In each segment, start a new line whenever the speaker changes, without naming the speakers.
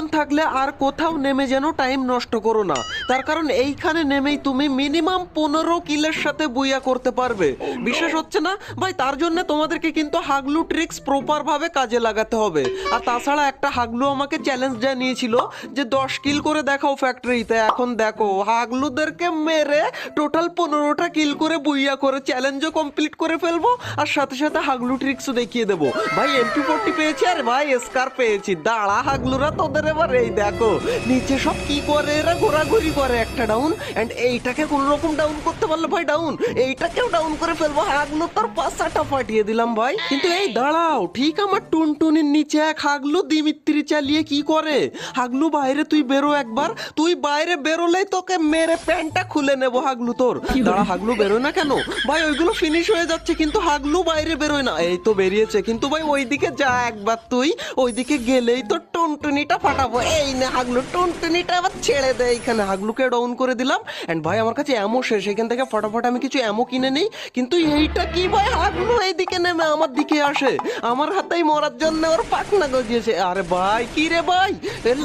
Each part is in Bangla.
প্রয়োজন থাকলে আর কোথাও নেমে যেন টাইম নষ্ট করো না, তার কারণ এইখানে নেমেই তুমি মিনিমাম 15 কিলের সাথে বুইয়া করতে পারবে। বিশেষ হচ্ছে না ভাই, তার জন্য তোমাদেরকে কিন্তু হাগলু ট্রিক্স প্রপার ভাবে কাজে লাগাতে হবে। আর তাছাড়া একটা হাগলু আমাকে চ্যালেঞ্জ জানিয়েছিল যে 10 কিল করে দেখাও ফ্যাক্টরিতে। এখন দেখো হাগলুদেরকে মেরে টোটাল 15টা কিল করে বুইয়া করে চ্যালেঞ্জও কমপ্লিট করে ফেলবো, আর সাথে সাথে হাগলু ট্রিক্সও দেখিয়ে দেবো। ভাই MP40 পেয়েছি আর ভাই স্কার পেয়েছি। দাঁড়া হাগলুরা, তোদের এবার এই দেখো নিচে সব কি করে, এরা ঘোরাঘুরি করে। একটা ডাউন, এন্ড এইটাকে কোন রকম ডাউন করতে পারলে ভাই ডাউন, এইটাকেও ডাউন করে ফেলবো। হাগলু তোর পাশাটা ফাটিয়ে দিলাম ভাই। কিন্তু এই দাঁড়াও, ঠিক আমার টুনটুনির নিচে এক হাগলু দিমিত্রি চালিয়ে কি করে। হাগলু বাইরে তুই বেরো একবার, তুই বাইরে বেরোলেই তোকে মেরে প্যান্টটা খুলে নেবো হাগলু তোর। দাঁড়া হাগলু বেরোয় না কেন ভাই, ওইগুলো ফিনিশ হয়ে যাচ্ছে কিন্তু হাগলু বাইরে বেরোয় না। এই তো বেরিয়েছে, কিন্তু ভাই ওইদিকে যা একবার, তুই ওইদিকে গেলেই তো টুনটুনিটা ফাটাবো। এই না হাগলু, টুনটুনিটা আবার ছেড়ে দে। এইখানে হাগলুকে ডাউন করে দিলাম। এন্ড ভাই আমার কাছে অ্যামো শেষ, এখান থেকে ফটাফট আমি কিছু অ্যামো কিনে নেই। কিন্তু এইটা কি ভাই, হাগলু এইদিকে নেমে আমার দিকে আসে, আমার হাতেই মরার জন্য ওর পাখনা গজিয়েছে। আরে ভাই কি রে ভাই,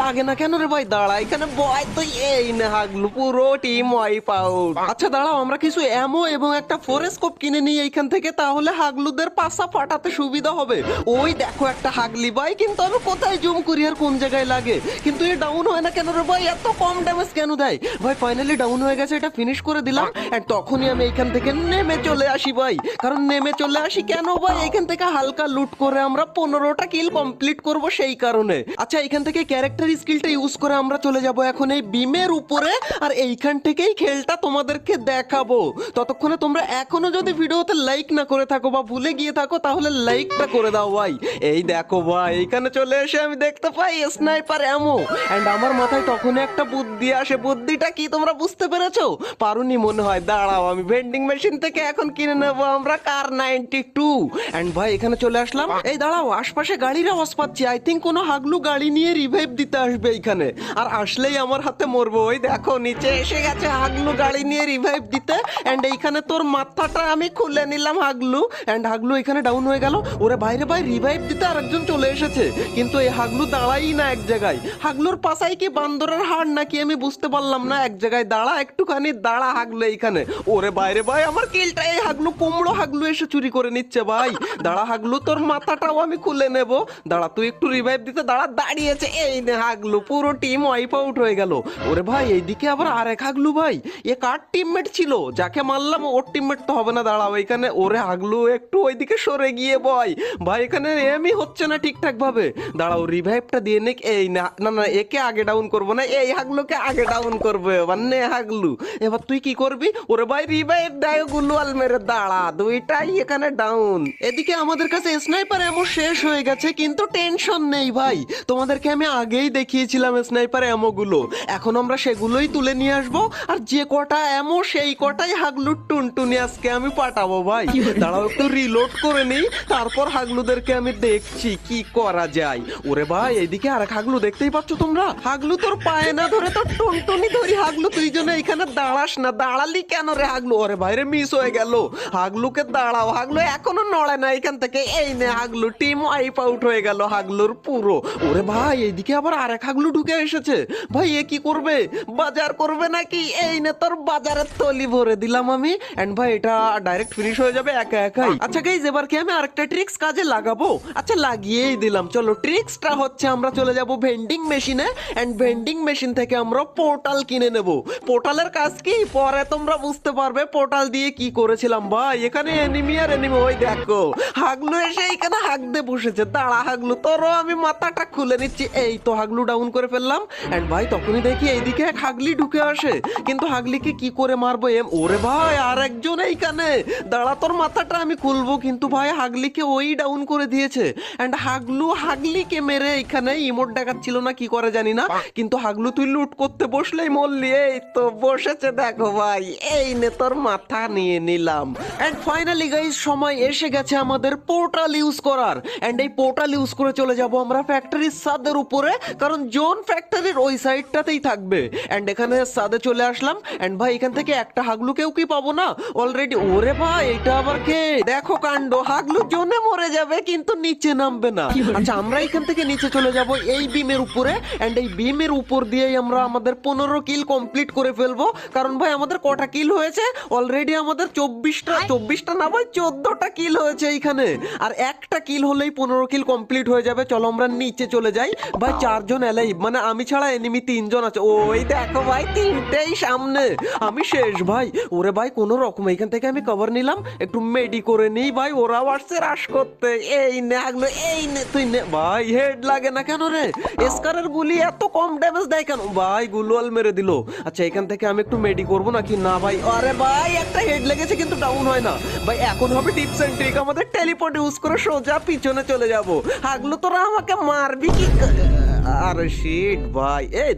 লাগে না কেন রে ভাই? দাঁড়া এখানে বয় তুই। এই না হাগলু, পুরো টিম ওয়াইপ আউট। আচ্ছা দাঁড়াও, আমরা কিছু অ্যামো এবং একটা ফোরেস্কোপ কিনে নিই এইখান থেকে, তাহলে হাগলুদের পাশা ফাটাতে সুবিধা হবে। ওই দেখো একটা হাগলি ভাই, কিন্তু আমি কোথায় জুম করি আর কোন জায়গায় লাগে, কিন্তু এ ডাউন হয় না কেন রে ভাই? এত কম ড্যামেজ কেন দেয় ভাই? ফাইনালি ডাউন হয়ে গেছে, এটা ফিনিশ করে দিলাম। এন্ড তখনই আমি এইখান থেকে নেমে চলে আসি ভাই, কারণ নেমে চলে আসি কেন ভাই, এইখান থেকে হালকা লুট করে আমরা 15টা কিল কমপ্লিট করব সেই কারণে। আচ্ছা এইখান থেকে ক্যারেক্টার স্কিলটা ইউজ করে আমরা চলে যাব এখন এই বিমের উপরে, আর এইখান থেকেই খেলটা তোমাদেরকে দেখাবো। ততক্ষণে তোমরা এখনো যদি ভিডিওতে লাইক না করে থাকো বা ভুলে গিয়ে থাকো, তাহলে লাইকটা করে দাও ভাই। এই দেখো ভাই, এইখানে চলে এসে আমি দেখতে পাই স্নাইপার অ্যামো, এন্ড আমার মাথায় তখনই একটা বুদ্ধি আসে। বুদ্ধিটা কি তোমরা বুঝতে পেরেছো? পারুনি মনে হয়। দাঁড়াও আমি ভেন্ডিং মেশিন থেকে এখন কিনে নেবো আমরা কার 92। এন্ড ভাই এখানে চলে আসলাম। এই দাঁড়াও, আশপাশে গাড়ির আওয়াজ পাচ্ছি। আই থিঙ্ক কোনো হাগলু গাড়ি নিয়ে রিভাইভ দিতে আসবে এইখানে, আর আসলেই আমার হাতে মরবো। ওই দেখো নিচে এসে গেছে হাগলু গাড়ি নিয়ে রিভাইভ দিতে। এন্ড এইখানে তোর মাথাটা আমি খুলে নিলাম হাগলু। এন্ড হাগলু এখানে ডাউন হয়ে গেল। ওরে বাইরে ভাই, রিভাইভ দিতে আরেকজন চলে এসেছে, কিন্তু এই হাগলু দাঁড়াই না এক জায়গায়। হাগলুর পাশায় কি বান্দরের হাড় নাকি আমি বুঝতে পারলাম না। এক জায়গায় দাঁড়া, একটুখানি দাঁড়া হাগলু এইখানে। ওরে বাইরে ভাই, আমার কিলটা এই হাগলু, কুমড়ো হাগলু এসে চুরি করে নিচ্ছে ভাই। দাঁড়া হাগলু, তোর মাথাটাও আমি খুলে নেব। দাঁড়া তুই একটু রিভাইভ দিতে দাঁড়া, দাঁড়িয়েছে। এই নে হাগলু, পুরো টিম ওয়াইপ আউট হয়ে গেল। ওরে ভাই এইদিকে আবার আরেক হাগলু ভাই, এ কার টিমমেট ছিল? যাকে মারলাম ওর টিমমেট তো হবে না। দাঁড়াও এখানে, ওরে হাগলু একটু ওইদিকে সরে গিয়ে বয় ভাই, এখানে এমই হচ্ছে না ঠিকঠাক ভাবে। দাঁড়াও রিভাইভটা দিয়ে নে। এই না না না, একে আগে ডাউন করবো না, এই হাগলুকে আগে ডাউন করবো এবার। নে হাগলু, এবার তুই কি করবি? ওরে ভাই রিভাইভ দেয় গুলওয়াল মেরে। দাঁড়া, দুইটাই এখানে ডাউন। এদিকে আমাদের কাছে স্নাইপার এমন শেষ হয়ে গেছে, কিন্তু টেনশন নেই ভাই, তোমাদেরকে আমি আগেই দেখিয়েছিলাম স্নাইপার এমো গুলো। এখন আমরা সেগুলোই তুলে নিয়ে আসবো, আর যে কটা এমো সেই কটাই হাগলুর টুনটুনি আজকে আমি পাঠাবো ভাই। দাঁড়াও একটু রিলোড করে নিই, তারপর হাগলুদেরকে আমি দেখছি কি করা যায়। ওরে ভাই এইদিকে আরেক হাগলু, দেখতেই পাচ্ছ তোমরা? হাগলু তোর পায়ে না ধরে তোর টুনটুনি ধরি। হাগলু তুই জন্য এখানে দাঁড়াস না, দাঁড়ালি কেন রে হাগলু? ওরে বাইরে মিস হয়ে গেল। হাগলুকে দাঁড়াও, হাগলু এখনো নড়ে না এখান থেকে। এই নে হাগলু, টিম ওয়াইপ আউট হয়ে গেল হাগলুর পুরো। ওরে ভাই এইদিকে আবার আরেক হাগলু ঢুকে এসেছে ভাই, এ কি করবে? বাজার করবে নাকি? এই নে তোর বাজারের তলি ভরে দিলাম আমি। এন্ড ভাই এটা ডাইরেক্ট ফিনিশ হয়ে যাবে একা একাই। আচ্ছা গাইস, এবার কি আমি আরেকটা ট্রিক্স কাজে লাগাবো? আচ্ছা লাগিয়েই দিলাম। চলো ট্রিক্সটা হচ্ছে আমরা চলে যাব ভেন্ডিং মেশিনে, এন্ড ভেন্ডিং মেশিন থেকে আমরা পোর্টাল কিনে নেব। পোর্টালের কাজ কি পরে তোমরা বুঝতে পারবে। পোর্টাল দিয়ে কি করেছিলাম ভাই, এখানে এনিমি আর এনিমি। ওই দেখো হাগলু এসে এখানে হাগ দিয়ে বসেছে। দাঁড়া হাগলু, তোরও আমি মাথাটা খুলে নিচ্ছি। এই তো হাগলু ডাউন করে ফেললাম। এন্ড ভাই তখনই দেখি এইদিকে এক হাগলি ঢুকে আসে, কিন্তু হাগলিকে কি করে মারবো? ওরে ভাই আর একজন এইখানে। দাঁড়া তোর মাথাটা আমি খুলবো, কিন্তু ভাই হাগলিকে ওই ডাউন করে দিয়েছে। এন্ড হাগলু হাগলিকে মেরে এখানে ইমোট দেখাচ্ছিল না কি করে জানি না, কিন্তু হাগলু তুই লুট করতে বসলেই মরলি। এই তো বসেছে দেখো ভাই, এই নে তোর মাথা নিয়ে নিলাম। এন্ড ফাইনালি গাইস, সময় এসে গেছে আমাদের পোর্টাল ইউজ করার। এন্ড এই পোর্টাল ইউজ করে চলে যাব আমরা ফ্যাক্টরির ছাদের উপরে, কারণ জোন ফ্যাক্টরির ওই সাইডটাতেই থাকবে। এন্ড এখানে ছাদে চলে আসলাম। এন্ড ভাই এখান থেকে একটা হাগলুকেও কি পাবো না অলরেডি? ওরে ভাই এটা আবার কে? দেখো কাণ্ড, হাগলু জোনে মরে যাবে কিন্তু নিচে নামবে না। আচ্ছা আমরা এখান থেকে নিচে চলে যাব এই বিমের বিমের উপরে, এন্ড এই বিমের উপর দিয়েই আমরা আমাদের 15 কিল কমপ্লিট করে ফেলবো। কারণ ভাই আমাদের কটা কিল হয়েছে অলরেডি, আমাদের 24টা না ভাই 14টা কিল হয়েছে এইখানে। আর একটা কিল হলেই 15 কিল কমপ্লিট হয়ে যাবে। চলো আমরা নিচে চলে যাই ভাই। 4জন এলাইভ, মানে আমি ছাড়া এনিমি 3জন আছে। ওই দেখো ভাই 3টেই সামনে, আমি শেষ ভাই। ওরে ভাই কোনো রকম এখান থেকে আমি কভার নিলাম, একটু মেডি করে নিই ভাই। ওরাও আসছে রাশ করতে। এই নে আগলো, এই নে তুই নে ভাই। হেড লাগে না কেন রে? এসকারের গুলি এত কম ড্যামেজ দেয় কেন ভাই? গুলোয়াল মেরে দিল। আচ্ছা এখান থেকে আমি একটু মেডি করবো নাকি? না ভাই, আরে ভাই একটা হেড লেগেছে কিন্তু ডাউন হয় না ভাই। এখন হবে টিপস এন্ড ট্রিক, আমাদের টেলিপোর্ট ইউজ করে সোজা পিছনে চলে যাব। আগলো তোরা আমাকে মারবি কি? আরে শিট ভাই, এই